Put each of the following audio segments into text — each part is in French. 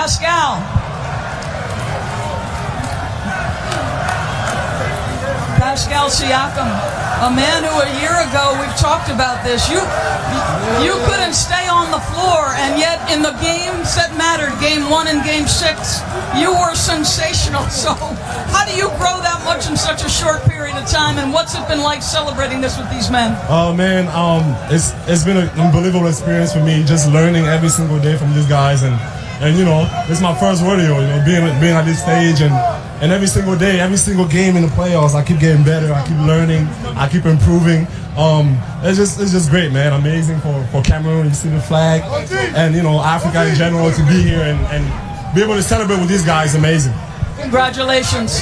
Pascal. Pascal Siakam, a man who a year ago, we've talked about this, you couldn't stay on the floor, and yet in the games that mattered, game 1 and game 6, you were sensational. So how do you grow that much in such a short period of time, and what's it been like celebrating this with these men? Oh man, it's been an unbelievable experience for me, just learning every single day from these guys, and you know, this is my first rodeo, you know, being at this stage, and every single day, every single game in the playoffs, I keep getting better, I keep learning, I keep improving. It's just great, man. Amazing for Cameroon. You see the flag, and you know, Africa in general, to be here and be able to celebrate with these guys. Amazing. Congratulations.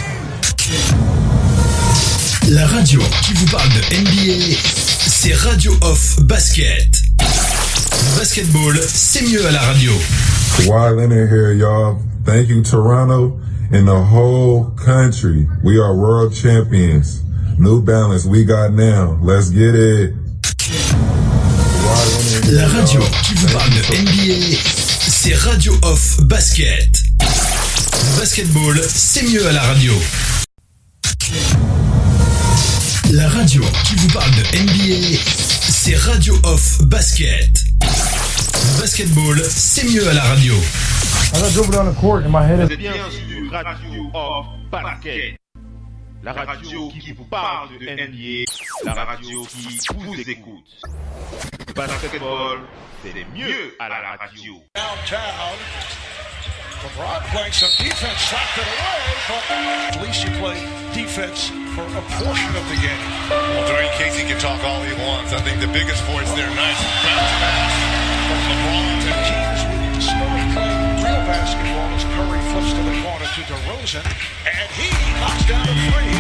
La radio qui vous parle de NBA, c'est Radio Off Basket. Le basketball, c'est mieux à la radio. Kawhi Leonard here, y'all. Thank you, Toronto and the whole country. We are world champions. New Balance, we got now. Let's get it. La radio qui vous parle de NBA, c'est Radio Off Basket. Le basketball, c'est mieux à la radio. La radio qui vous parle de NBA, c'est Radio Off Basket. Le basketball, c'est mieux à la radio. As I dribbled on the court in my head. Vous êtes bien sur Radio Off Basket. La radio qui vous parle de NBA, la radio qui vous écoute. Basketball, c'est mieux à la radio. Downtown, LeBron playing some defense, slapped it away, but at least you play defense for a portion of the game. Well, Dwayne Casey can talk all he wants. I think the biggest voice there, nice bounce pass from LeBron. The Kings with Smurf playing real basketball as Curry flips to the corner to DeRozan, and he knocks down a three.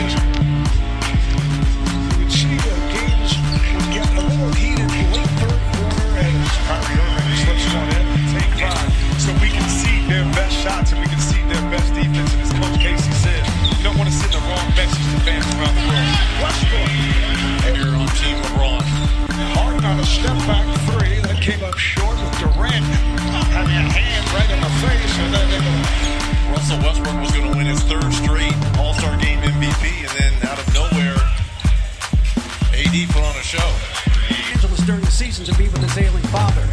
You could see the games would get a little heated late third quarter as Kyrie Irving slips one in, take 5. So we can see their best shots and we can see their best defense. And as Coach Casey said, you don't want to send the wrong message to fans around the world. Westbrook, And you're on Team LeBron. Harden on a step back three that came up short with Durant having a hand right in the face, and then Russell Westbrook was going to win his third straight All-Star Game MVP, and then out of nowhere, AD put on a show. Angeles during the season to be with his ailing father.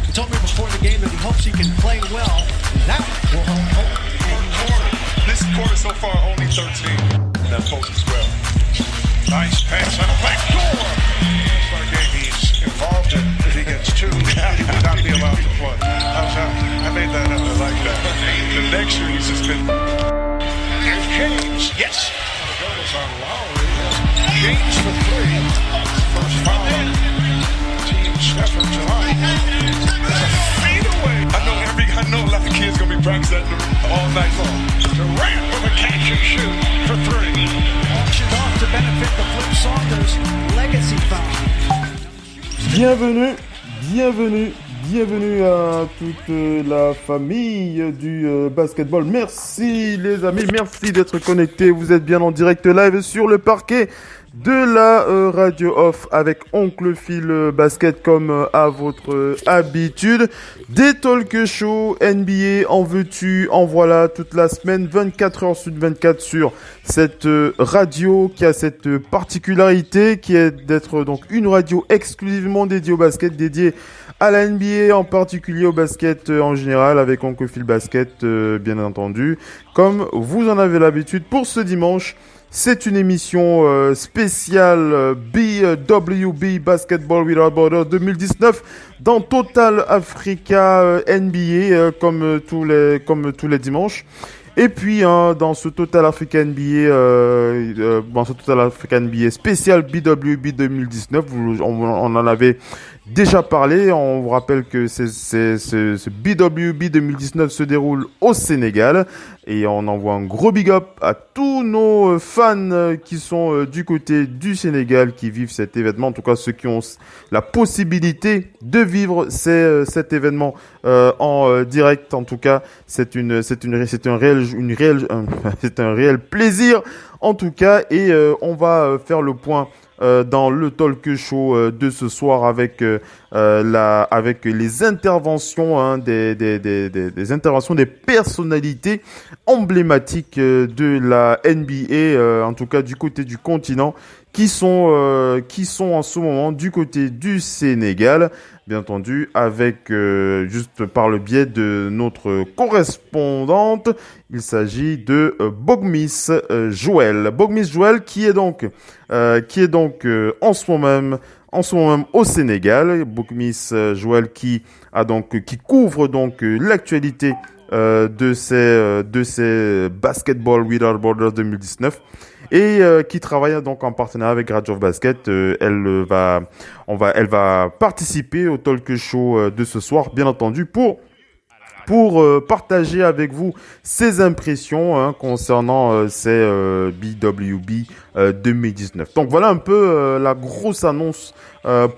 He told me before the game that he hopes he can play well, and that will help This quarter so far only 13. That post as well. nice pass on the back door. All-Star game he's involved in. If he gets 2, he would not be allowed to play. How's that? I made that up. I like that. The next year he's suspended. Here's James. Yes. The goal is on Lowry. James for 3. First foul. Team's effort tonight. It's a fadeaway. I know a lot of kids gonna be practicing that all night long. Durant with a catch and shoot for 3. auctioned off to benefit the Flip Saunders Legacy Fund. Bienvenue à toute la famille du basketball. Merci les amis, merci d'être connectés. Vous êtes bien en direct live sur le parquet de la Radio Off avec Oncle Phil Basket comme à votre habitude. Des talk shows NBA, en veux-tu, en voilà, toute la semaine, 24 heures sur 24 sur cette radio qui a cette particularité qui est d'être donc une radio exclusivement dédiée au basket, dédiée à la NBA, en particulier au basket en général, avec Oncle Phil Basket bien entendu. Comme vous en avez l'habitude pour ce dimanche, c'est une émission spéciale BWB Basketball Without Borders 2019 dans Total Africa NBA comme tous les dimanches. Et puis dans ce Total Africa NBA, spécial BWB 2019, on en avait déjà parlé. On vous rappelle que ce BWB 2019 se déroule au Sénégal et on envoie un gros big up à tous nos fans qui sont du côté du Sénégal, qui vivent cet événement. En tout cas, ceux qui ont la possibilité de vivre cet événement en direct. En tout cas, c'est un réel plaisir. En tout cas, et on va faire le point dans le talk show de ce soir avec avec les interventions des interventions des personnalités emblématiques de la NBA, en tout cas du côté du continent, qui sont en ce moment du côté du Sénégal, bien entendu, avec juste par le biais de notre correspondante. Il s'agit de Bogmis Joël. Bogmis Joël qui est donc en ce moment même au Sénégal. Bogmis Joël qui couvre donc l'actualité de ces Basketball Without Borders 2019 et qui travaille donc en partenariat avec Radio of Basket. Elle va participer au talk show de ce soir, bien entendu, pour partager avec vous ses impressions concernant ces BWB 2019. Donc voilà un peu la grosse annonce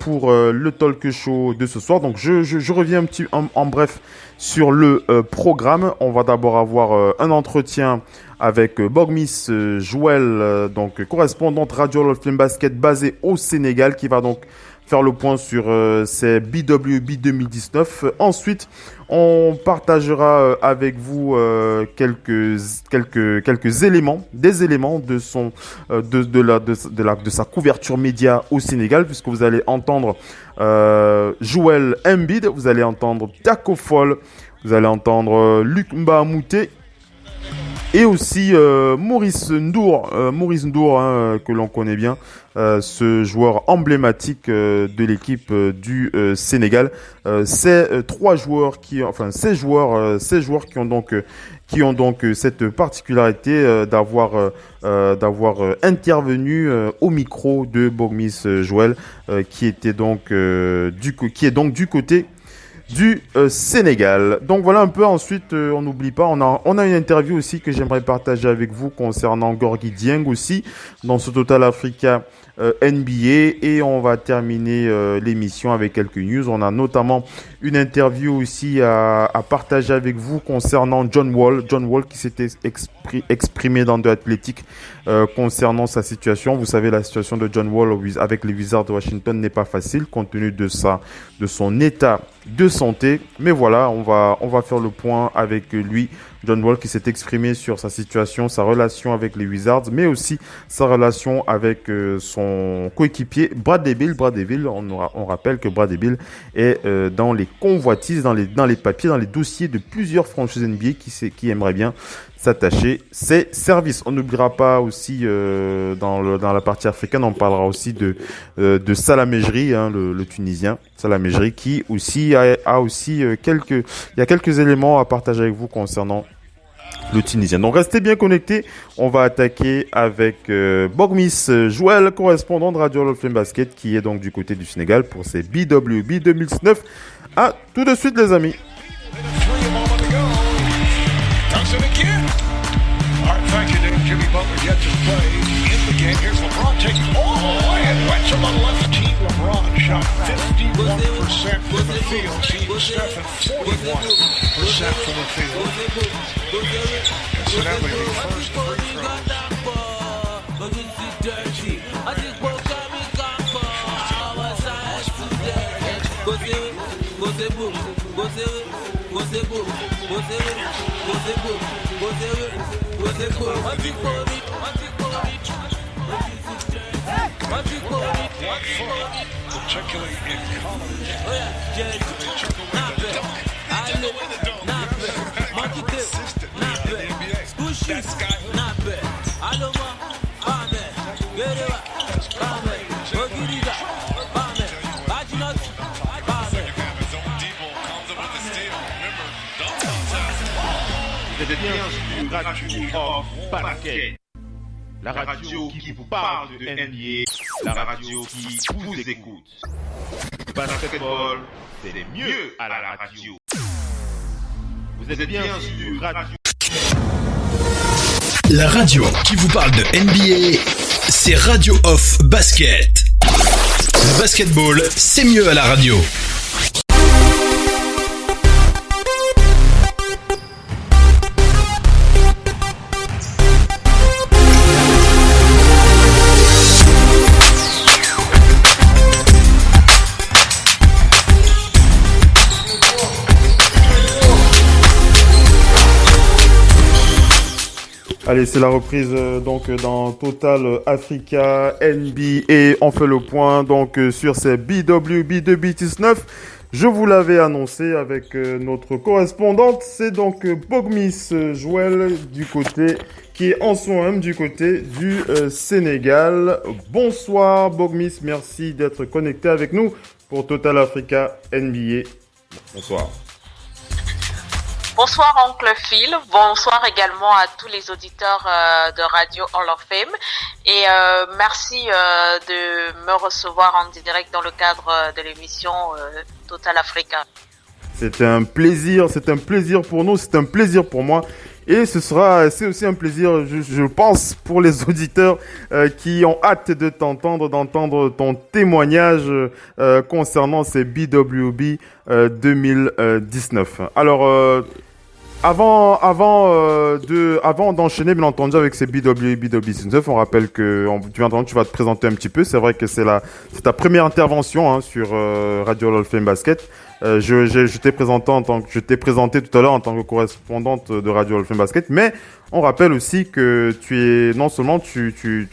pour le talk show de ce soir. Donc je reviens en bref sur le programme. On va d'abord avoir un entretien avec Bogmis Joël, donc correspondante Radio of Basket basée au Sénégal, qui va donc faire le point sur ces BWB 2019. Ensuite, on partagera avec vous quelques éléments, des éléments de sa couverture média au Sénégal, puisque vous allez entendre Joel Embiid, vous allez entendre Taco Fall, vous allez entendre Luc Mbamouté, et aussi Maurice Ndour, que l'on connaît bien, ce joueur emblématique de l'équipe du Sénégal. Ces joueurs qui ont donc cette particularité d'avoir intervenu au micro de Bogmis Joël, qui est donc du côté du Sénégal. Donc voilà un peu. Ensuite, on n'oublie pas, on a une interview aussi que j'aimerais partager avec vous concernant Gorgui Dieng aussi dans ce Total Africa NBA, et on va terminer l'émission avec quelques news. On a notamment une interview aussi à partager avec vous concernant John Wall qui s'était exprimé dans The Athletic concernant sa situation. Vous savez, la situation de John Wall avec les Wizards de Washington n'est pas facile compte tenu de son état de santé. Mais voilà, on va faire le point avec lui. John Wall qui s'est exprimé sur sa situation, sa relation avec les Wizards, mais aussi sa relation avec son coéquipier Bradley Beal. On rappelle que Bradley Beal est dans les convoitises, dans les papiers, dans les dossiers de plusieurs franchises NBA qui aimeraient bien s'attacher ses services. On n'oubliera pas aussi dans la partie africaine, on parlera aussi de Salah Mejri, le Tunisien Salah Mejri, qui aussi il y a quelques éléments à partager avec vous concernant le Tunisien. Donc restez bien connectés. On va attaquer avec Bogmis Joël, correspondant de Radio of Basket, qui est donc du côté du Sénégal pour ses BWB 2019. À tout de suite les amis. Thank you, Dave. Jimmy Butler yet to play in the game. Here's LeBron taking all the way and went to the left. Team LeBron shot 51% from the field. Team Steph at 41% from the field. Incidentally, the first free throw. Particularly in college. They took away the dunk. They took away the dunk. Consistently in the NBA. That guy who... Vous êtes bien sur Radio of Basket, la radio qui vous parle de NBA, la radio qui vous écoute. Basketball, c'est les mieux à la radio. Vous êtes bien sur Radio. La radio qui vous parle de NBA, c'est Radio of Basket. Le basketball, c'est mieux à la radio. Allez, c'est la reprise donc dans Total Africa NBA. On fait le point donc sur ces BWB 2019. Je vous l'avais annoncé avec notre correspondante. C'est donc Bogmis Joël du côté qui est en son même du côté du Sénégal. Bonsoir Bogmis, merci d'être connecté avec nous pour Total Africa NBA. Bonsoir. Bonsoir Oncle Phil, bonsoir également à tous les auditeurs de Radio Hall of Fame et merci de me recevoir en direct dans le cadre de l'émission Total Africa. C'est un plaisir pour nous, c'est un plaisir pour moi et c'est aussi un plaisir, je pense, pour les auditeurs qui ont hâte de d'entendre ton témoignage concernant ces BWB 2019. Alors, avant d'enchaîner, bien entendu, avec ces BWB 2019, on rappelle que tu vas te présenter un petit peu. C'est vrai que c'est ta première intervention sur Radio Hall of Fame Basket. Je t'ai présenté tout à l'heure en tant que correspondante de Radio Hall of Fame Basket, mais on rappelle aussi que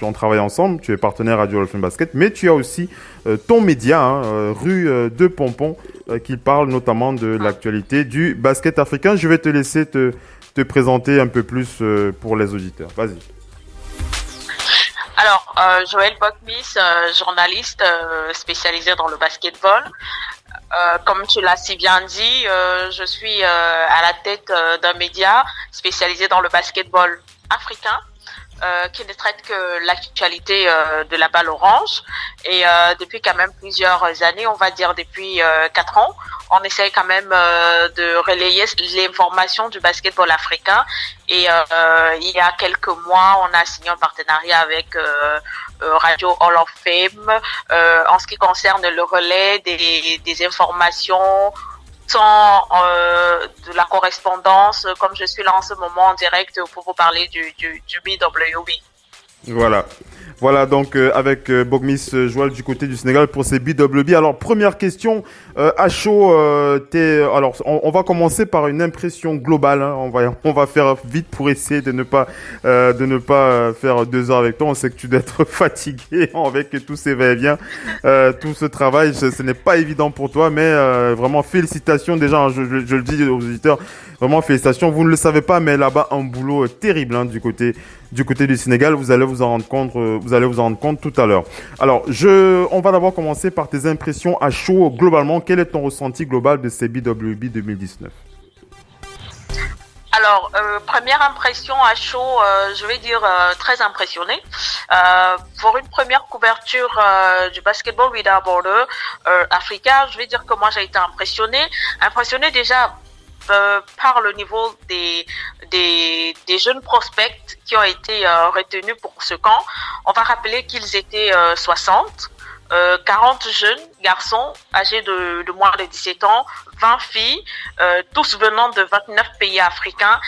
on travaille ensemble, tu es partenaire Radio Hall of Fame Basket, mais tu as aussi ton média, Rue de Pompon, qui parle notamment de l'actualité du basket africain. Je vais te laisser te présenter un peu plus pour les auditeurs. Vas-y. Alors, Joël Bogmis, journaliste spécialisé dans le basketball. Comme tu l'as si bien dit, je suis à la tête d'un média spécialisé dans le basketball africain qui ne traite que l'actualité de la balle orange. Et depuis quand même plusieurs années, on va dire depuis 4 ans, on essaye quand même de relayer l'information du basketball africain. Et il y a quelques mois, on a signé un partenariat avec Radio Hall of Fame en ce qui concerne le relais des informations, tant de la correspondance, comme je suis là en ce moment en direct pour vous parler du BWB. Voilà donc avec Bogmis Joël du côté du Sénégal pour ces BWB. Alors première question à chaud, alors on va commencer par une impression globale. Hein. On va faire vite pour essayer de ne pas faire 2 heures avec toi. On sait que tu dois être fatigué avec tous ces va-et-vient, tout ce travail. Ce n'est pas évident pour toi, mais vraiment félicitations déjà. Hein, je le dis aux auditeurs, vraiment félicitations. Vous ne le savez pas, mais là-bas un boulot terrible hein, du côté du Sénégal. Vous allez vous en rendre compte tout à l'heure. Alors, on va d'abord commencer par tes impressions à chaud globalement. Quel est ton ressenti global de ces BWB 2019? Alors, première impression à chaud, je vais dire très impressionnée. Pour une première couverture du Basketball Without Border Africa, je vais dire que moi j'ai été impressionnée déjà par le niveau des jeunes prospects qui ont été retenus pour ce camp. On va rappeler qu'ils étaient 60, 40 jeunes garçons âgés de moins de 17 ans, 20 filles, tous venant de 29 pays africains.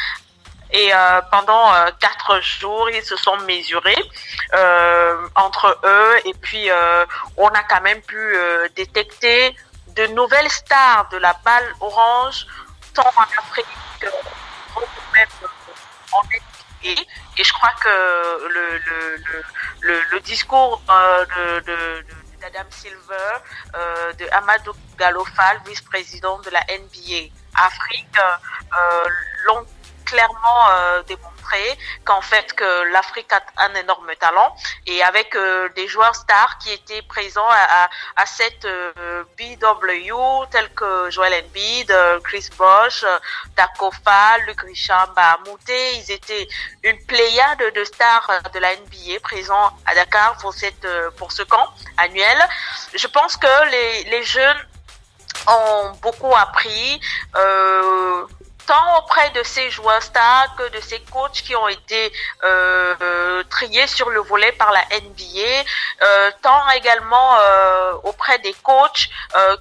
Et pendant 4 jours, ils se sont mesurés entre eux. Et puis, on a quand même pu détecter de nouvelles stars de la balle orange, tant en Afrique que même en NBA. Et je crois que le discours d'Adam Silver, de Amadou Gallo-Fall, vice-président de la NBA Afrique, l'ont clairement démontré qu'en fait que l'Afrique a un énorme talent et avec des joueurs stars qui étaient présents à cette BW tels que Joel Embiid, Chris Bosh, Taco Fall, Luc Richard, Mouté. Ils étaient une pléiade de stars de la NBA présents à Dakar pour ce camp annuel. Je pense que les jeunes ont beaucoup appris tant auprès de ces joueurs stars que de ces coachs qui ont été triés sur le volet par la NBA, tant également auprès des coachs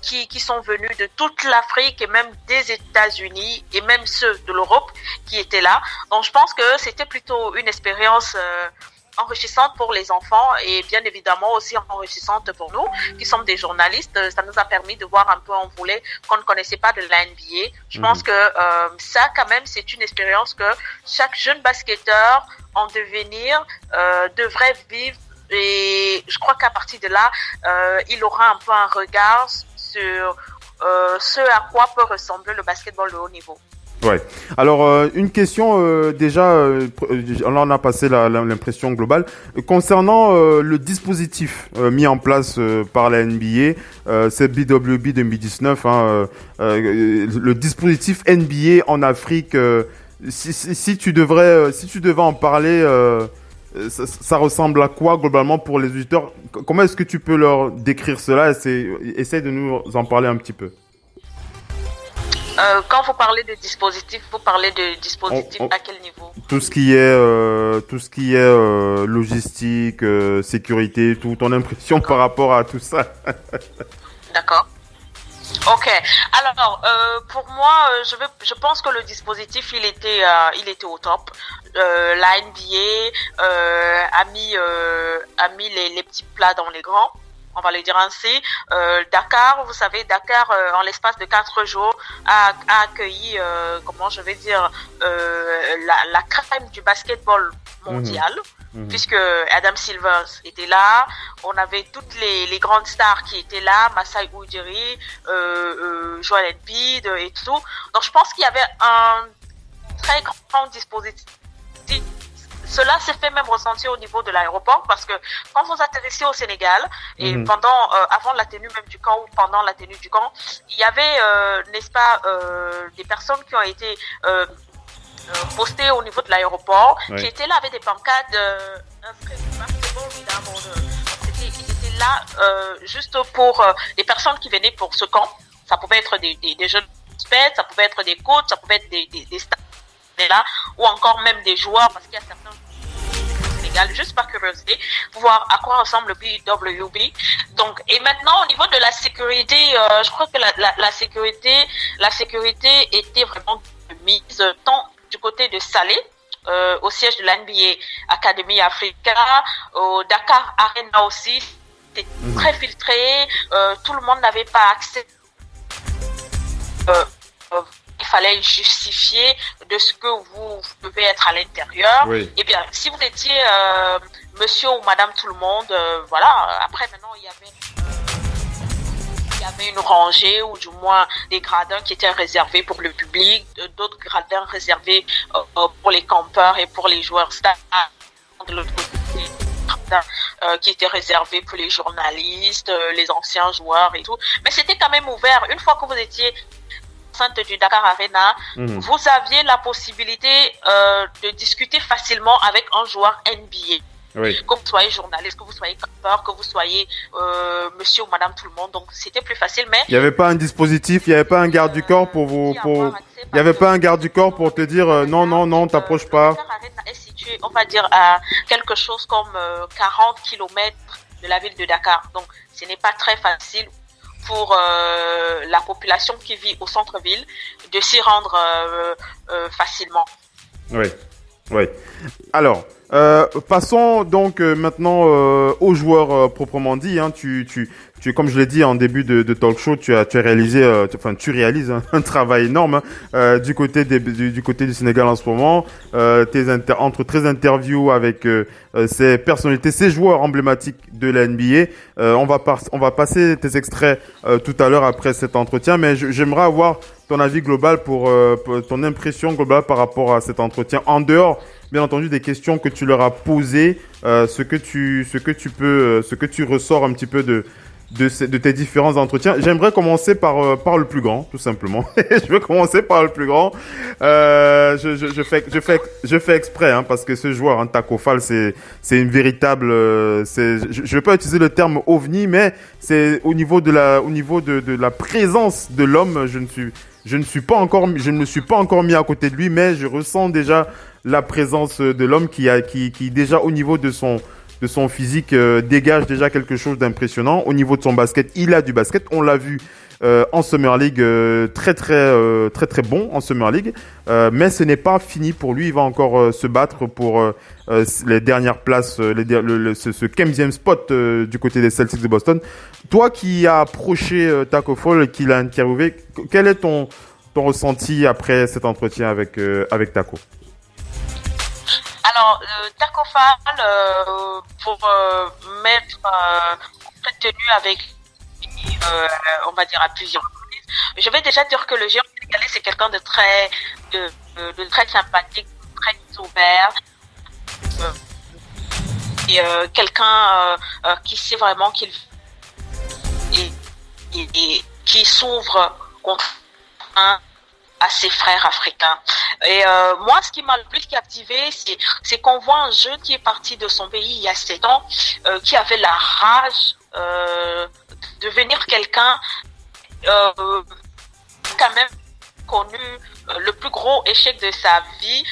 qui sont venus de toute l'Afrique et même des États-Unis et même ceux de l'Europe qui étaient là. Donc je pense que c'était plutôt une expérience enrichissante pour les enfants et bien évidemment aussi enrichissante pour nous qui sommes des journalistes. Ça nous a permis de voir un peu un volet qu'on ne connaissait pas de la NBA. Je pense que ça quand même c'est une expérience que chaque jeune basketteur en devenir devrait vivre, et je crois qu'à partir de là, il aura un peu un regard sur ce à quoi peut ressembler le basketball de haut niveau. Ouais. Alors, une question déjà, on en a passé l'impression globale. Concernant le dispositif mis en place par la NBA, c'est BWB 2019, le dispositif NBA en Afrique, si tu devais en parler, ça ressemble à quoi globalement pour les auditeurs? Comment est-ce que tu peux leur décrire cela? Essaye de nous en parler un petit peu. Quand vous parlez de dispositif, vous parlez de dispositif à quel niveau? Tout ce qui est logistique, sécurité, tout. Ton impression par rapport à tout ça? D'accord. Ok. Alors, pour moi, je pense que le dispositif, il était au top. La NBA a mis les petits plats dans les grands. On va le dire ainsi. Dakar, vous savez, en l'espace de 4 jours, a accueilli, la crème du basketball mondial, puisque Adam Silver était là, on avait toutes les grandes stars qui étaient là, Masai Ujiri, Joel Embiid et tout. Donc, je pense qu'il y avait un très grand dispositif. Cela s'est fait même ressentir au niveau de l'aéroport, parce que quand vous atterrissez au Sénégal et avant la tenue même du camp ou pendant la tenue du camp, il y avait, n'est-ce pas, des personnes qui ont été postées au niveau de l'aéroport, qui étaient là avec des pancartes inscrites basketball without borders. Ils étaient là juste pour des personnes qui venaient pour ce camp. Ça pouvait être des jeunes experts, ça pouvait être des coachs, ça pouvait être des stars là, ou encore même des joueurs, parce qu'il y a certains Sénégal, juste par curiosité, pour voir à quoi ressemble le BWB. Donc, et maintenant, au niveau de la sécurité, je crois que la sécurité était vraiment mise tant du côté de Salé, au siège de l'NBA Academy Africa, au Dakar Arena aussi, c'était très filtré, tout le monde n'avait pas accès. Il fallait justifier de ce que vous devez être à l'intérieur. Oui. Eh bien, si vous étiez monsieur ou madame tout le monde, voilà. Après, maintenant, il y avait une rangée, ou du moins des gradins qui étaient réservés pour le public, d'autres gradins réservés pour les campeurs et pour les joueurs stars. De l'autre côté, qui étaient réservés pour les journalistes, les anciens joueurs et tout. Mais c'était quand même ouvert. Une fois que vous étiez du Dakar Arena, vous aviez la possibilité de discuter facilement avec un joueur NBA. Oui. Que vous soyez journaliste, que vous soyez campeur, que vous soyez monsieur ou madame tout le monde, donc c'était plus facile. Mais il n'y avait pas un dispositif, il n'y avait pas un garde du corps pour vous, il n'y avait pas un garde du corps pour te dire non, t'approches pas. Le Dakar Arena est situé, on va dire, à quelque chose comme 40 km de la ville de Dakar, donc ce n'est pas très facile pour la population qui vit au centre-ville de s'y rendre facilement. Oui. Alors, passons donc maintenant aux joueurs proprement dit. Hein. Tu, comme je l'ai dit en début de talk show, tu réalises un travail énorme du côté du Sénégal en ce moment. Entre 13 interviews avec ces personnalités, ces joueurs emblématiques de la NBA. On va passer tes extraits tout à l'heure après cet entretien, mais j'aimerais avoir ton avis global pour ton impression globale par rapport à cet entretien, en dehors bien entendu des questions que tu leur as posées, ce que tu ressors un petit peu de tes différents entretiens. J'aimerais commencer par le plus grand, tout simplement. Je vais commencer par le plus grand. Je fais exprès, hein, parce que ce joueur, Tacko Fall, c'est une véritable, je vais pas utiliser le terme ovni, mais c'est au niveau de la présence de l'homme, je ne me suis pas encore mis à côté de lui, mais je ressens déjà la présence de l'homme qui déjà au niveau de son physique dégage déjà quelque chose d'impressionnant. Au niveau de son basket, il a du basket. On l'a vu en Summer League, très bon en Summer League. Mais ce n'est pas fini pour lui. Il va encore se battre pour les dernières places, ce 15e spot du côté des Celtics de Boston. Toi qui as approché Tacko Fall et qui l'a interviewé, quel est ton ressenti après cet entretien avec Tacko? Alors, Taco Fall, pour m'être entretenu avec lui, on va dire à plusieurs reprises, je vais déjà dire que le géant sénégalais, c'est quelqu'un de très sympathique, très ouvert, et quelqu'un qui sait vraiment qu'il et qui s'ouvre contre à ses frères africains. Et moi, ce qui m'a le plus captivé, c'est qu'on voit un jeune qui est parti de son pays il y a 7 ans, qui avait la rage de devenir quelqu'un quand même connu le plus gros échec de sa vie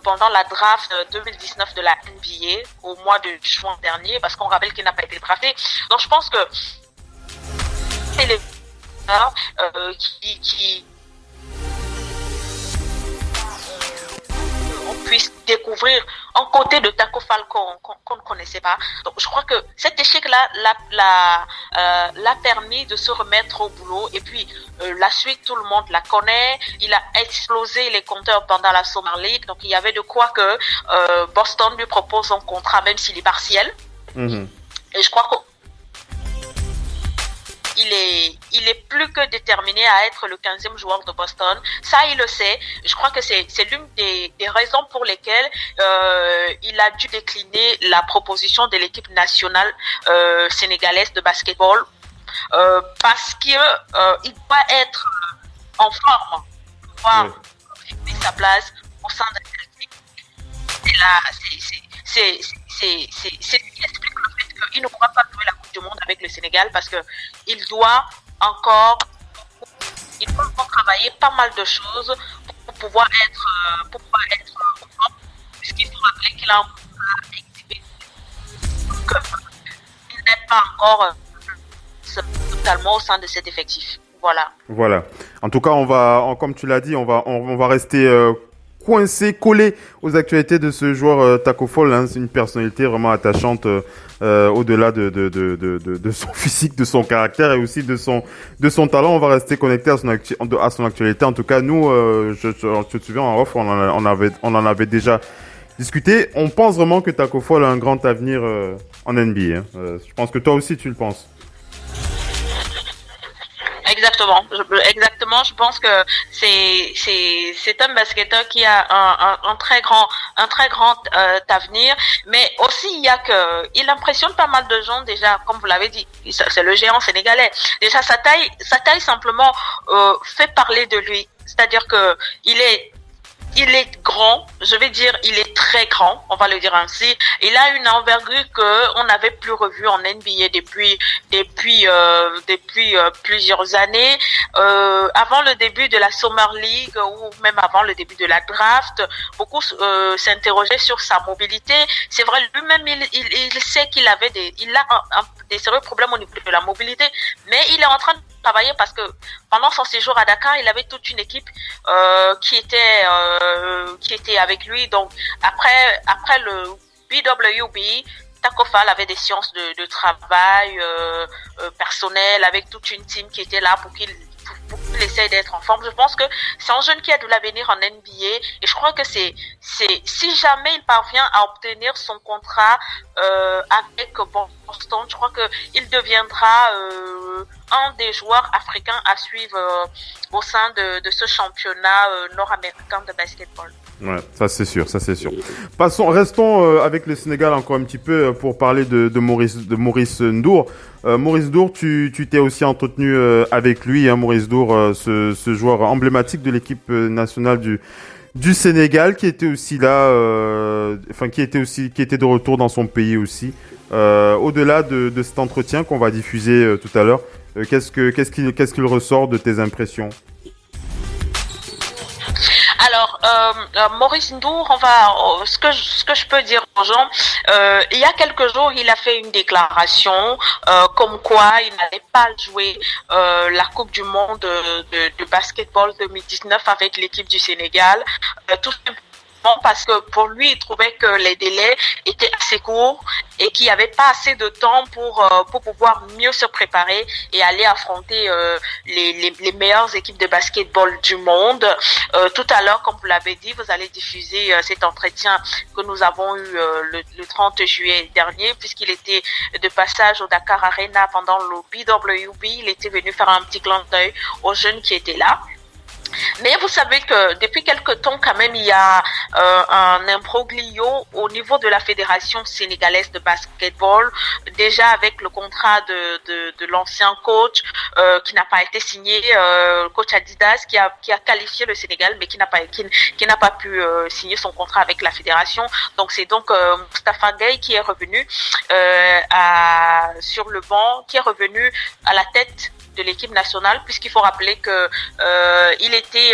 pendant la draft 2019 de la NBA au mois de juin dernier, parce qu'on rappelle qu'il n'a pas été drafté. Donc je pense que c'est les qui on puisse découvrir un côté de Taco Fall qu'on ne connaissait pas. Donc je crois que cet échec-là l'a permis de se remettre au boulot, et puis la suite, tout le monde la connaît. Il a explosé les compteurs pendant la Summer League, donc il y avait de quoi que Boston lui propose un contrat, même s'il est partiel. Et je crois qu'il est plus que déterminé à être le 15e joueur de Boston. Ça, il le sait. Je crois que c'est l'une des raisons pour lesquelles il a dû décliner la proposition de l'équipe nationale sénégalaise de basketball, parce que il doit être en forme pour pouvoir occuper sa place au sein de l'équipe. Et là, c'est ce qui explique le fait qu'il ne pourra pas jouer la Coupe du Monde avec le Sénégal, parce que il doit encore travailler pas mal de choses pour pouvoir être en forme, puisqu'il faut rappeler qu'il a un exhibé. Donc, il n'est pas encore totalement au sein de cet effectif. Voilà. En tout cas, comme tu l'as dit, on va rester coincé, collé aux actualités de ce joueur Taco Fall, hein. C'est une personnalité vraiment attachante, au-delà de son physique, de son caractère et aussi de son talent. On va rester connecté à son actualité. En tout cas, nous, je te souviens en off, on en avait déjà discuté. On pense vraiment que Taco Fall a un grand avenir en NBA. Hein. Je pense que toi aussi tu le penses. Exactement. Je pense que c'est un basketteur qui a un très grand avenir, mais aussi il impressionne pas mal de gens déjà, comme vous l'avez dit. C'est le géant sénégalais. Déjà sa taille simplement fait parler de lui. C'est-à-dire que il est grand, je vais dire, il est très grand, on va le dire ainsi. Il a une envergure que on n'avait plus revue en NBA depuis plusieurs années. Avant le début de la Summer League ou même avant le début de la draft, beaucoup s'interrogeaient sur sa mobilité. C'est vrai, lui-même il sait qu'il avait des sérieux problèmes au niveau de la mobilité, mais il est en train de travailler, parce que pendant son séjour à Dakar, il avait toute une équipe qui était avec lui. Donc après le BWB, Taco Fall avait des séances de travail personnel avec toute une team qui était là pour qu'il essaie d'être en forme. Je pense que c'est un jeune qui a de l'avenir en NBA, et je crois que c'est si jamais il parvient à obtenir son contrat avec Boston, je crois que il deviendra un des joueurs africains à suivre au sein de ce championnat nord-américain de basketball. Ouais, ça c'est sûr. Restons avec le Sénégal encore un petit peu pour parler de Maurice Ndour. Maurice Ndour, tu t'es aussi entretenu avec lui, hein, Maurice Ndour, ce joueur emblématique de l'équipe nationale du Sénégal, qui était aussi là, qui était de retour dans son pays aussi. Au-delà de cet entretien qu'on va diffuser tout à l'heure, qu'est-ce qu'il ressort de tes impressions? Alors, Maurice Ndour, ce que je peux dire aux gens, il y a quelques jours, il a fait une déclaration comme quoi il n'allait pas jouer la Coupe du Monde de basketball 2019 avec l'équipe du Sénégal, tout simplement parce que pour lui, il trouvait que les délais étaient assez courts et qui n'avaient pas assez de temps pour pouvoir mieux se préparer et aller affronter les meilleures équipes de basketball du monde. Tout à l'heure, comme vous l'avez dit, vous allez diffuser cet entretien que nous avons eu le 30 juillet dernier, puisqu'il était de passage au Dakar Arena pendant le BWB. Il était venu faire un petit clin d'œil aux jeunes qui étaient là. Mais vous savez que depuis quelque temps, quand même, il y a un imbroglio au niveau de la Fédération sénégalaise de basketball, déjà avec le contrat de l'ancien coach qui n'a pas été signé, coach Adidas qui a qualifié le Sénégal, mais qui n'a pas pu signer son contrat avec la fédération. Donc c'est donc Moustapha Gueye qui est revenu sur le banc, qui est revenu à la tête de l'équipe nationale, puisqu'il faut rappeler que il était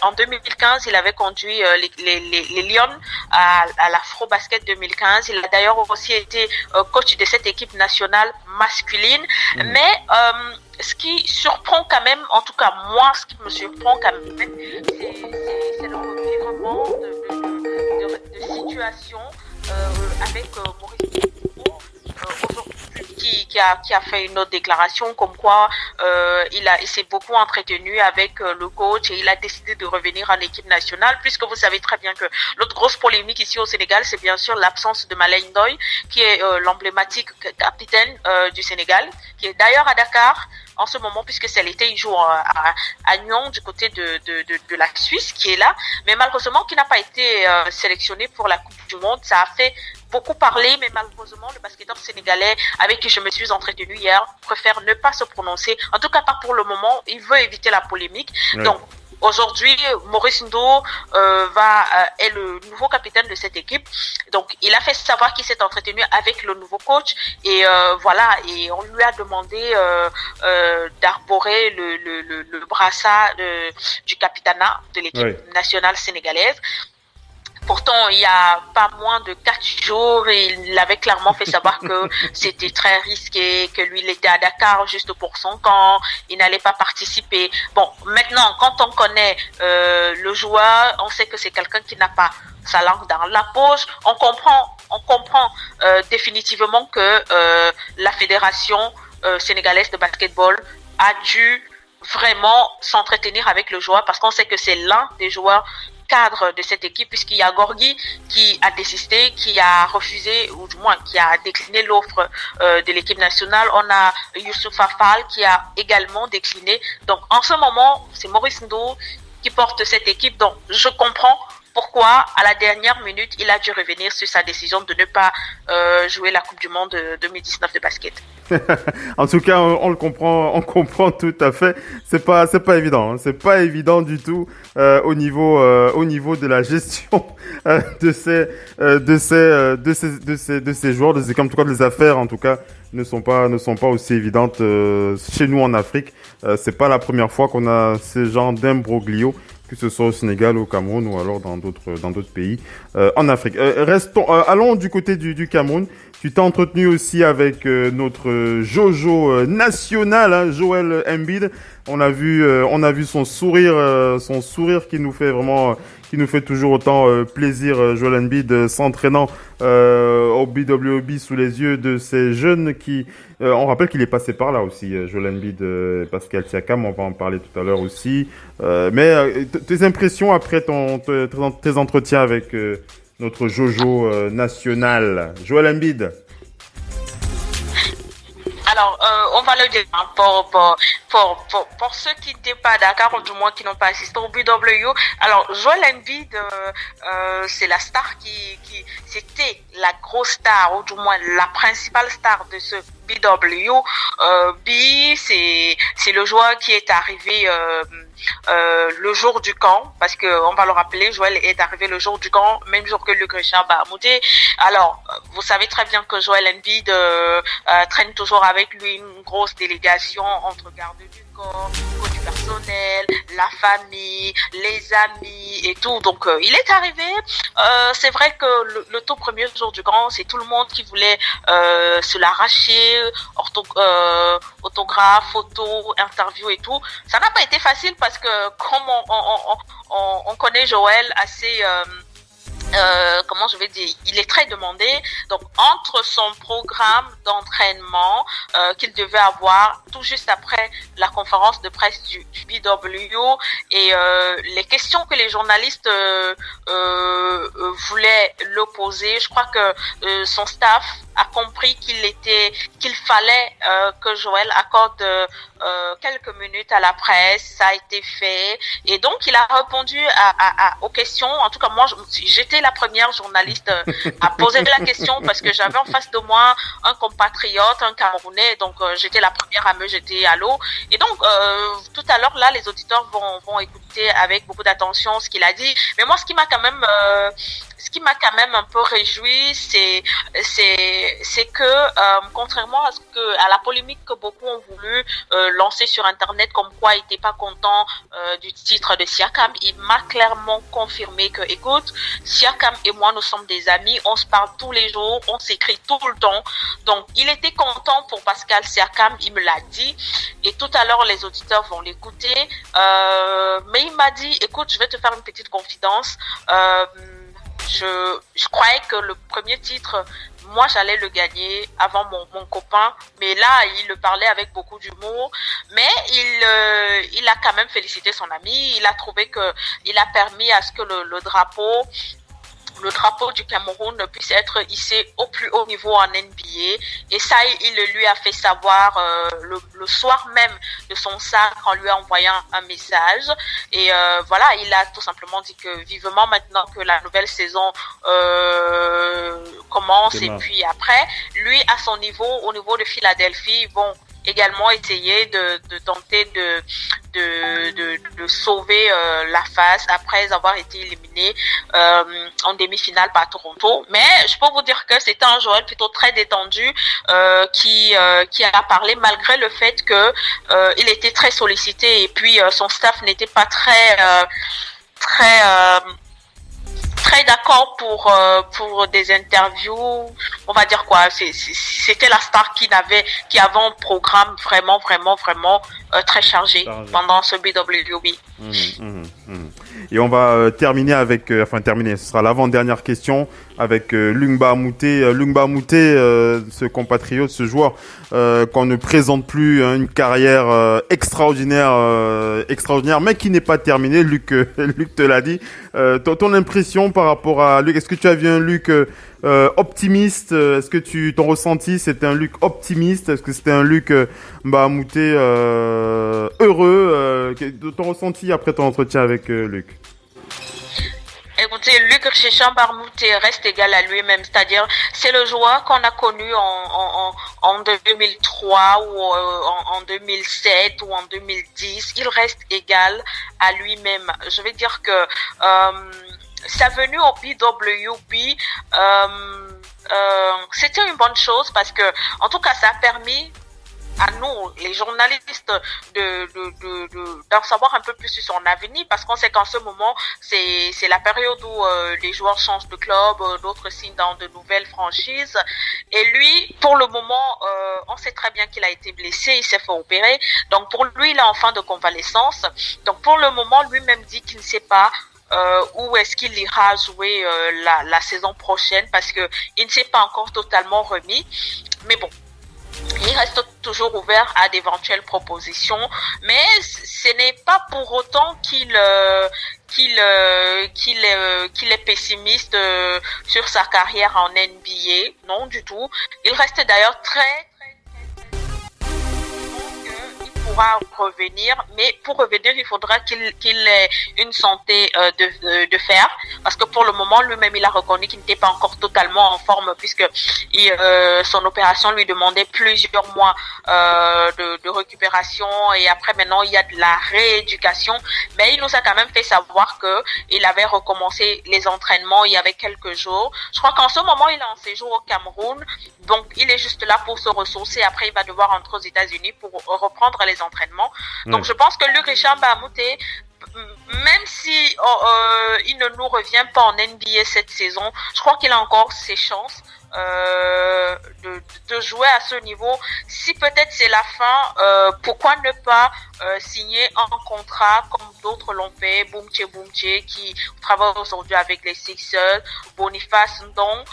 en 2015, il avait conduit les Lions à l'Afro-Basket 2015. Il a d'ailleurs aussi été coach de cette équipe nationale masculine. Mais ce qui surprend quand même, en tout cas moi, ce qui me surprend quand même, c'est le revirement de situation avec Maurice aujourd'hui, qui a fait une autre déclaration comme quoi il s'est beaucoup entretenu avec le coach et il a décidé de revenir en équipe nationale, puisque vous savez très bien que l'autre grosse polémique ici au Sénégal, c'est bien sûr l'absence de Malay Ndoye, qui est l'emblématique capitaine du Sénégal, qui est d'ailleurs à Dakar en ce moment, puisque c'est l'été, il joue à Nyon du côté de la Suisse, qui est là, mais malheureusement qui n'a pas été sélectionné pour la Coupe du Monde. Ça a fait beaucoup parler, mais malheureusement le basketteur sénégalais avec qui je me suis entretenu hier préfère ne pas se prononcer, en tout cas pas pour le moment. Il veut éviter la polémique. Oui. Donc aujourd'hui, Maurice Ndo est le nouveau capitaine de cette équipe. Donc, il a fait savoir qu'il s'est entretenu avec le nouveau coach et voilà. Et on lui a demandé d'arborer le brassard du capitanat de l'équipe nationale sénégalaise. Pourtant, il y a pas moins de 4 jours, il avait clairement fait savoir que c'était très risqué, que lui, il était à Dakar juste pour son camp, il n'allait pas participer. Bon, maintenant, quand on connaît le joueur, on sait que c'est quelqu'un qui n'a pas sa langue dans la poche. On comprend définitivement que la fédération sénégalaise de basketball a dû vraiment s'entretenir avec le joueur, parce qu'on sait que c'est l'un des joueurs cadre de cette équipe, puisqu'il y a Gorgui qui a désisté, qui a refusé, ou du moins qui a décliné l'offre de l'équipe nationale. On a Youssouf Afal qui a également décliné. Donc en ce moment, c'est Maurice Ndo qui porte cette équipe. Donc je comprends pourquoi à la dernière minute il a dû revenir sur sa décision de ne pas jouer la Coupe du Monde 2019 de basket. En tout cas, on comprend tout à fait. C'est pas évident, hein. C'est pas évident du tout au niveau de la gestion de ces joueurs, en tout cas les affaires en tout cas ne sont pas aussi évidentes chez nous en Afrique. C'est pas la première fois qu'on a ce genre d'imbroglio, que ce soit au Sénégal, au Cameroun ou alors dans d'autres pays en Afrique. Allons du côté du Cameroun. Tu t'es entretenu aussi avec notre Jojo national, hein, Joel Embiid. On a vu son sourire qui nous fait toujours autant plaisir. Joel Embiid s'entraînant au BWB sous les yeux de ces jeunes qui. On rappelle qu'il est passé par là aussi, Joel Embiid, Pascal Siakam, on va en parler tout à l'heure aussi. Mais tes impressions après tes entretiens avec notre Jojo national, Joel Embiid. Alors, on va le dire pour ceux qui n'étaient pas à Dakar, ou du moins qui n'ont pas assisté au BW. Alors, Joel Embiid, c'est la star c'était la grosse star, ou du moins la principale star de ce BW. C'est le joueur qui est arrivé le jour du camp, parce que on va le rappeler, Joel est arrivé le jour du camp, même jour que Luc Richard Bahamoudé. Alors, vous savez très bien que Joel Embiid traîne toujours avec lui une grosse délégation entre garde du corps, du personnel, la famille, les amis et tout. Donc, il est arrivé. C'est vrai que le tout premier jour du camp, c'est tout le monde qui voulait se l'arracher, autographe, photo, interview et tout. Ça n'a pas été facile parce que comme on connaît Joël comment je vais dire, il est très demandé. Donc, entre son programme d'entraînement qu'il devait avoir tout juste après la conférence de presse du BW et les questions que les journalistes voulaient le poser, je crois que son staff a compris qu'il fallait que Joël accorde quelques minutes à la presse. Ça a été fait et donc il a répondu aux questions. En tout cas, moi, j'étais la première journaliste à poser la question parce que j'avais en face de moi un compatriote, un Camerounais, donc j'étais la première à me jeter à l'eau. Et donc tout à l'heure là, les auditeurs vont écouter avec beaucoup d'attention ce qu'il a dit. Mais moi, ce qui m'a quand même un peu réjoui, c'est que contrairement à la polémique que beaucoup ont voulu lancer sur internet, comme quoi il n'était pas content du titre de Siakam, il m'a clairement confirmé que, écoute, Siakam et moi, nous sommes des amis, on se parle tous les jours, on s'écrit tout le temps. Donc, il était content pour Pascal Siakam, il me l'a dit. Et tout à l'heure, les auditeurs vont l'écouter. Mais il m'a dit, écoute, je vais te faire une petite confidence. Je croyais que le premier titre, moi, j'allais le gagner avant mon copain. Mais là, il le parlait avec beaucoup d'humour. Mais il a quand même félicité son ami. Il a trouvé que il a permis à ce que le drapeau du Cameroun puisse être hissé au plus haut niveau en NBA. Et ça, il lui a fait savoir le soir même de son sac en lui envoyant un message. Et voilà, il a tout simplement dit que vivement maintenant que la nouvelle saison commence. Et puis après, lui, à son niveau, au niveau de Philadelphie, vont également essayer de tenter de sauver la face après avoir été éliminé en demi-finale par Toronto. Mais je peux vous dire que c'était un Joël plutôt très détendu qui a parlé malgré le fait que il était très sollicité et puis son staff n'était pas très d'accord pour des interviews. On va dire quoi, c'était la star qui avait un programme vraiment très chargé pendant ce BWB. Et on va terminer avec, ce sera l'avant-dernière question avec Lungba Mouté. Lungba Mouté, ce compatriote, ce joueur qu'on ne présente plus, hein, une carrière extraordinaire, mais qui n'est pas terminée. Luc te l'a dit. Ton impression par rapport à Luc, est-ce que tu as vu un Luc optimiste? Est-ce que ton ressenti, c'était un Luc optimiste? Est-ce que c'était un Luc Mouté heureux? Ton ressenti après ton entretien avec Luc? Écoutez, Luc Richard Mouté reste égal à lui-même, c'est-à-dire c'est le joueur qu'on a connu en 2003 ou en 2007 ou en 2010. Il reste égal à lui-même. Je vais dire que sa venue au BWB, c'était une bonne chose parce que, en tout cas, ça a permis à nous, les journalistes, d'en savoir un peu plus sur son avenir, parce qu'on sait qu'en ce moment, c'est la période où les joueurs changent de club, d'autres signent dans de nouvelles franchises. Et lui, pour le moment, on sait très bien qu'il a été blessé, il s'est fait opérer. Donc pour lui, il est en fin de convalescence. Donc pour le moment, lui-même dit qu'il ne sait pas où est-ce qu'il ira jouer la saison prochaine, parce que il ne s'est pas encore totalement remis. Mais bon, il reste toujours ouvert à d'éventuelles propositions, mais ce n'est pas pour autant qu'il est pessimiste sur sa carrière en NBA, non du tout. Il reste d'ailleurs très pourra revenir, mais pour revenir, il faudra qu'il ait une santé de fer, parce que pour le moment, lui-même, il a reconnu qu'il n'était pas encore totalement en forme, puisque son opération lui demandait plusieurs mois de récupération, et après, maintenant, il y a de la rééducation, mais il nous a quand même fait savoir que il avait recommencé les entraînements il y avait quelques jours. Je crois qu'en ce moment, il est en séjour au Cameroun, donc il est juste là pour se ressourcer. Après, il va devoir entrer aux États-Unis pour reprendre les entraînements. Donc je pense que Luc Richard Mouté, même si il ne nous revient pas en NBA cette saison, je crois qu'il a encore ses chances de jouer à ce niveau. Si peut-être c'est la fin, pourquoi ne pas signer un contrat comme d'autres l'ont fait, Boumtje qui travaille aujourd'hui avec les Sixers, Boniface Ndong,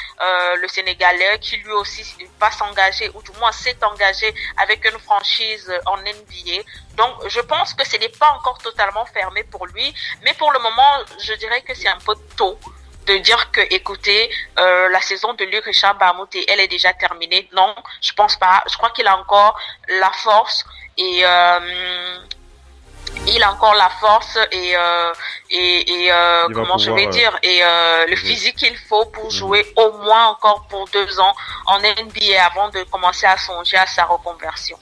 le Sénégalais, qui lui aussi va s'engager, ou du moins s'est engagé avec une franchise en NBA. Donc, je pense que ce n'est pas encore totalement fermé pour lui, mais pour le moment, je dirais que c'est un peu tôt de dire que, écoutez, la saison de Luc Richard Mbamute, elle est déjà terminée. Non, je pense pas. Je crois qu'il a encore la force et il a encore la force et comment je vais dire le physique qu'il faut pour jouer au moins encore pour 2 ans en NBA avant de commencer à songer à sa reconversion.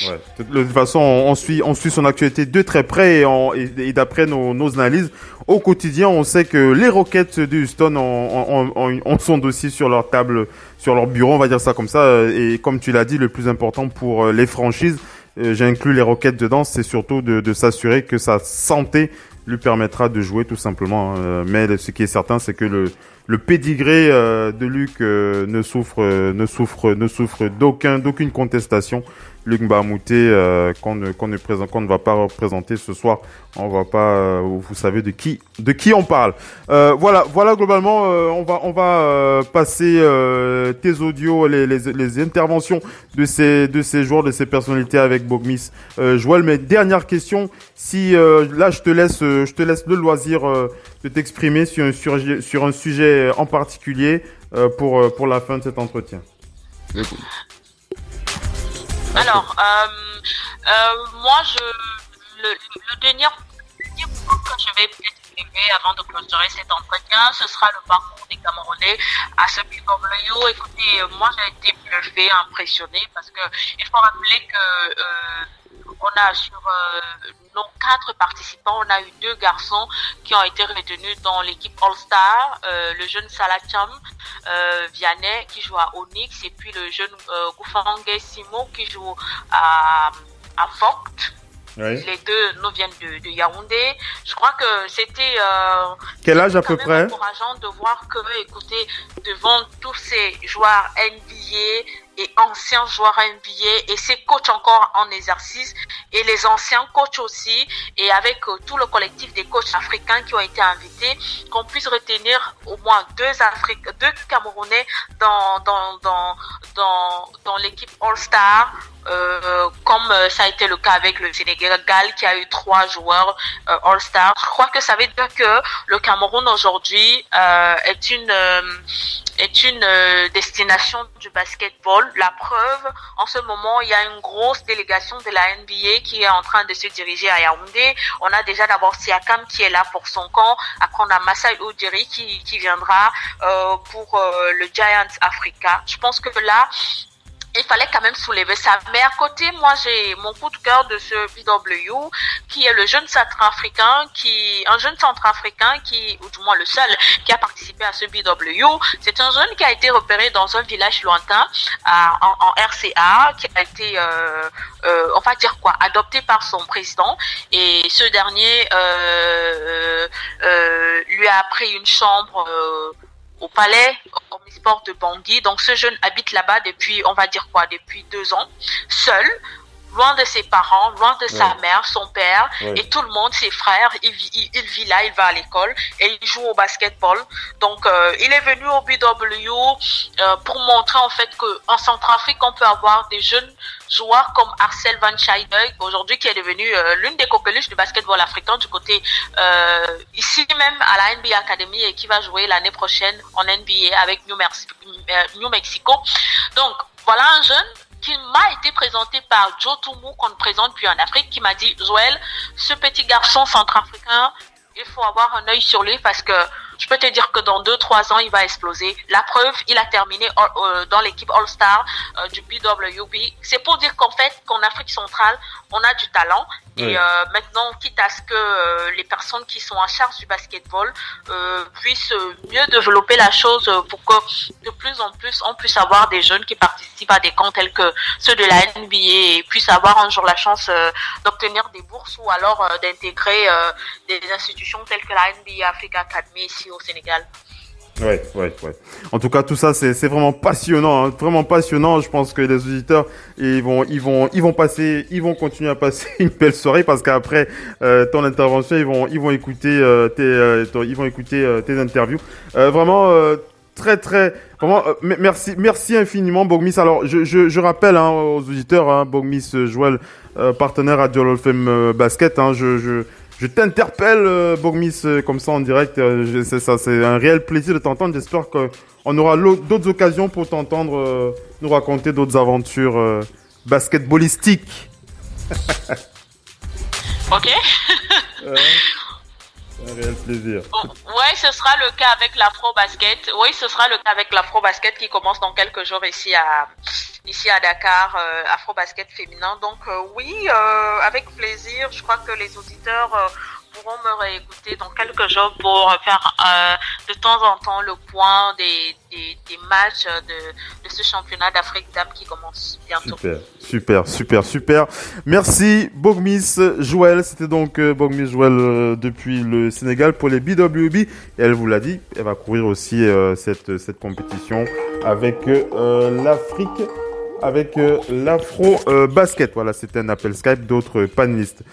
Ouais. De toute façon, on suit son actualité de très près et d'après nos analyses au quotidien, on sait que les Rockets de Houston ont son dossier sur leur table, sur leur bureau, on va dire ça comme ça. Et comme tu l'as dit, le plus important pour les franchises, j'ai inclus les Rockets dedans, c'est surtout de s'assurer que sa santé lui permettra de jouer tout simplement. Mais ce qui est certain, c'est que le pédigré de Luc ne souffre d'aucune contestation. Luc Mbamute qu'on ne va pas représenter ce soir. On va pas, vous savez de qui on parle. Voilà globalement, on va passer tes audios, les interventions de ces joueurs, de ces personnalités avec Bogmis. Joël, mes dernières questions. Si là je te laisse le loisir de t'exprimer sur un sujet en particulier pour la fin de cet entretien. Alors, moi, le dernier point que je vais exprimer avant de clôturer cet entretien, ce sera le parcours des Camerounais à ce BW. Écoutez, moi, j'ai été bluffé, impressionné, parce que il faut rappeler que on a sur nos 4 participants, on a eu 2 garçons qui ont été retenus dans l'équipe All-Star, le jeune Salah Cham Vianney qui joue à Onyx et puis le jeune Goufangue Simo qui joue à Vogt. Oui. Les 2 nous viennent de Yaoundé. Je crois que c'était quel âge à peu près encourageant de voir que, écoutez, devant tous ces joueurs NBA et anciens joueurs NBA et ces coachs encore en exercice et les anciens coachs aussi, et avec tout le collectif des coachs africains qui ont été invités, qu'on puisse retenir au moins 2 Camerounais dans l'équipe All-Star, comme ça a été le cas avec le Sénégal qui a eu 3 joueurs All-Star. Je crois que ça veut dire que le Cameroun aujourd'hui est une destination du basketball. La preuve, en ce moment, il y a une grosse délégation de la NBA qui est en train de se diriger à Yaoundé. On a déjà d'abord Siakam qui est là pour son camp. Après, on a Masai Ujiri qui viendra pour le Giants Africa. Je pense que là, il fallait quand même soulever ça. Mais à côté, moi, j'ai mon coup de cœur de ce BW, qui est le jeune centrafricain, un jeune centrafricain ou du moins le seul, qui a participé à ce BW. C'est un jeune qui a été repéré dans un village lointain, en RCA, qui a été, on va dire quoi, adopté par son président. Et ce dernier, lui a pris une chambre, au palais Omnisport de Bangui. Donc ce jeune habite là-bas depuis 2 ans, seul, loin de ses parents, loin de sa mère, son père, et tout le monde, ses frères. Il vit là, il va à l'école et il joue au basketball. Donc il est venu au BW pour montrer en fait qu'en Centrafrique, on peut avoir des jeunes joueurs comme Arcel Van Scheidegg, aujourd'hui qui est devenu l'une des coqueluches du basketball africain du côté ici même à la NBA Academy, et qui va jouer l'année prochaine en NBA avec New Mexico. Donc voilà un jeune qui m'a été présenté par Joe Tumu, qu'on ne présente plus en Afrique, qui m'a dit: Joël, ce petit garçon centrafricain, il faut avoir un œil sur lui parce que je peux te dire que dans 2-3 ans, il va exploser. La preuve, il a terminé dans l'équipe All-Star du BWB. C'est pour dire qu'en Afrique centrale, on a du talent. Et maintenant, quitte à ce que les personnes qui sont en charge du basketball puissent mieux développer la chose pour que de plus en plus, on puisse avoir des jeunes qui participent à des camps tels que ceux de la NBA et puissent avoir un jour la chance d'obtenir des bourses ou alors d'intégrer des institutions telles que la NBA Africa Academy ici au Sénégal. Ouais. En tout cas, tout ça, c'est vraiment passionnant, hein, vraiment passionnant. Je pense que les auditeurs, ils vont continuer à passer une belle soirée parce qu'après ton intervention, ils vont écouter tes interviews. Vraiment. Vraiment, merci infiniment, Bogmis. Alors, je rappelle aux auditeurs, Bogmis Joël, partenaire à Dual of Fame Basket. Je t'interpelle, Bogmis, comme ça en direct. C'est un réel plaisir de t'entendre. J'espère qu'on aura d'autres occasions pour t'entendre nous raconter d'autres aventures basketballistiques. Ok. Un réel plaisir. Ouais, ce sera le cas avec l'Afro-Basket. Oui, ce sera le cas avec l'Afro-Basket qui commence dans quelques jours ici à Dakar, Afro-Basket féminin. Donc oui, avec plaisir. Je crois que les auditeurs pourront me réécouter dans quelques jours pour faire de temps en temps le point des matchs de ce championnat d'Afrique dames qui commence bientôt. Super. Merci Bogmis Joël. C'était donc Bogmis Joël depuis le Sénégal pour les BWB. Et elle vous l'a dit, elle va courir aussi cette compétition avec l'Afrique, avec l'Afro Basket. Voilà, c'était un appel Skype d'autres panélistes.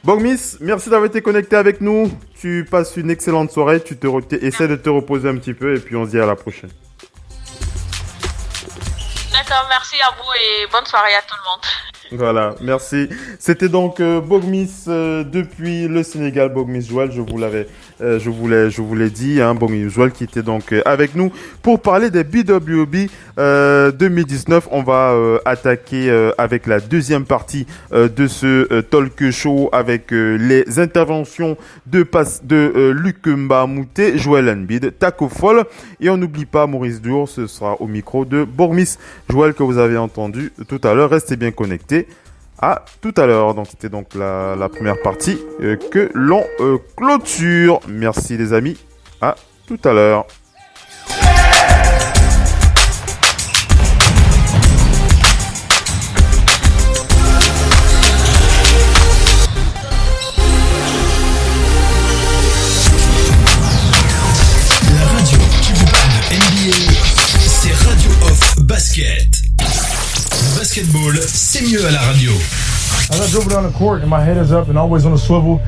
Bogmis, merci d'avoir été connecté avec nous. Tu passes une excellente soirée. Essaie de te reposer un petit peu et puis on se dit à la prochaine. D'accord, merci à vous et bonne soirée à tout le monde. Voilà, merci. C'était donc Bogmis depuis le Sénégal, Bogmis Joël, je vous l'ai dit, Bogmis Joël qui était donc avec nous pour parler des BWB 2019. On va attaquer avec la deuxième partie de ce talk show avec les interventions de Luc Mbamouté, Joël Embiid, Taco Fall et on n'oublie pas Maurice Dour, ce sera au micro de Bogmis Joël que vous avez entendu tout à l'heure. Restez bien connectés. À tout à l'heure. Donc c'était donc la première partie que l'on clôture. Merci les amis. À tout à l'heure. La radio qui vous parle de NBA, c'est Radio Off Basket. Basketball, c'est mieux à la radio. As I dribble down the court and my head is up and always on a swivel,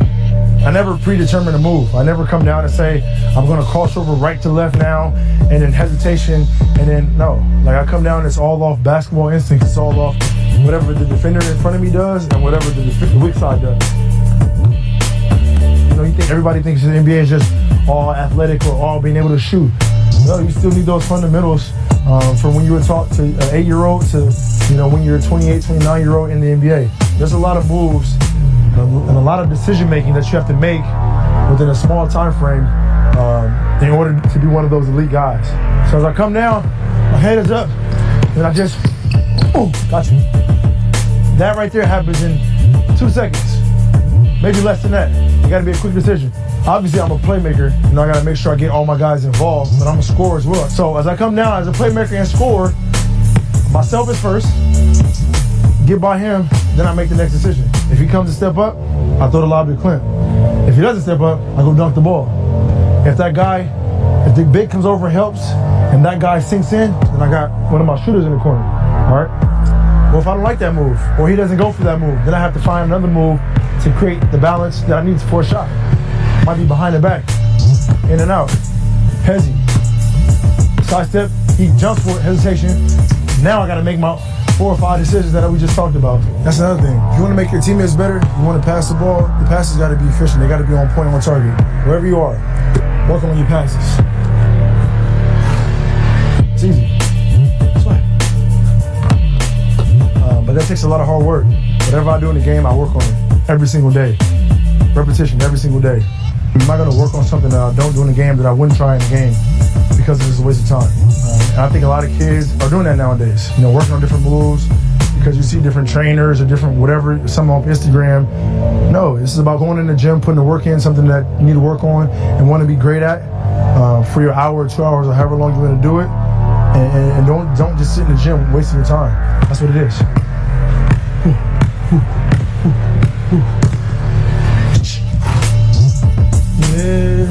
I never predetermine a move. I never come down and say, I'm going to cross over right to left now, and then hesitation, and then no. Like I come down, it's all off basketball instincts. It's all off whatever the defender in front of me does and whatever the weak side does. You know, everybody thinks the NBA is just all athletic or all being able to shoot. No, you still need those fundamentals from when you were taught to an 8-year-old to when you're a 28, 29-year-old in the NBA. There's a lot of moves and a lot of decision making that you have to make within a small time frame in order to be one of those elite guys. So as I come down, my head is up, and I just, got you. That right there happens in 2 seconds, maybe less than that. It got to be a quick decision. Obviously, I'm a playmaker, and I got to make sure I get all my guys involved, but I'm a scorer as well. So as I come down as a playmaker and scorer, myself is first, get by him, then I make the next decision. If he comes to step up, I throw the lob to Clint. If he doesn't step up, I go dunk the ball. If the big comes over and helps, and that guy sinks in, then I got one of my shooters in the corner, all right? Well, if I don't like that move, or he doesn't go for that move, then I have to find another move to create the balance that I need for a shot. Might be behind the back, in and out, hezzy, side step, he jumps for it, hesitation. Now I gotta make my 4 or 5 decisions that we just talked about. That's another thing. If you wanna make your teammates better, you wanna pass the ball, the passes gotta be efficient. They gotta be on point, on target. Wherever you are, work on your passes. It's easy. Sweat. But that takes a lot of hard work. Whatever I do in the game, I work on it every single day. Repetition every single day. I'm not gonna work on something that I don't do in the game that I wouldn't try in the game because it's just a waste of time. And I think a lot of kids are doing that nowadays. Working on different moves because you see different trainers or different whatever, some on Instagram. No, this is about going in the gym, putting the work in, something that you need to work on and want to be great at for your hour or 2 hours or however long you're gonna do it. And don't just sit in the gym wasting your time. That's what it is. Yeah.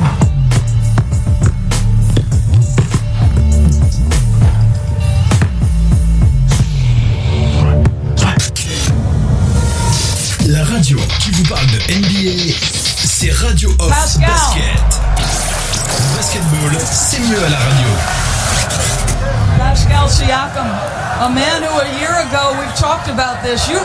radio off Pascal. basket. Le basketball, c'est mieux à la radio. Pascal Siakam, a man who a year ago, we've talked about this, you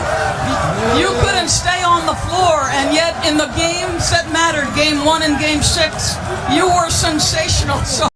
couldn't stay on the floor, and yet in the games that mattered, game 1 and game 6, you were sensational. So